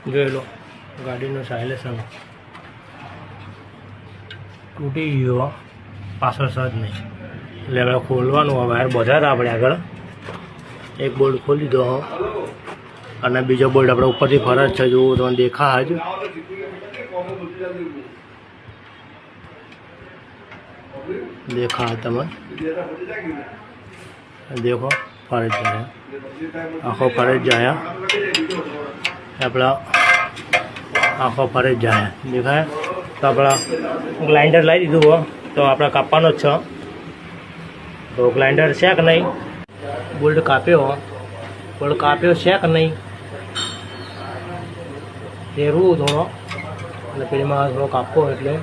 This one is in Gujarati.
જોઈ લો ગાડીનું સાયલેન્સર તૂટી ગયો, પાછળ સજ નહીં એટલે આપણે ખોલવાનું હવે વાયર બધા આપણે આગળ એક બોલ્ટ ખોલી દો અને બીજો બોલ્ટ આપણે ઉપરથી ફરજ છે જો તમને દેખાય જ તમે देखो फरज जाए आँखों फरज जाए अपना आँखों फरज जाए देखा है तो अपना ग्लाइंडर लाई दीधु हो तो अपना कापवानो छ तो ग्लाइंडर है कि नहीं बोल्ट काप्यो है कि नहीं फेरवू थोड़ो અને પેલીમાં થોડો કાપવો એટલે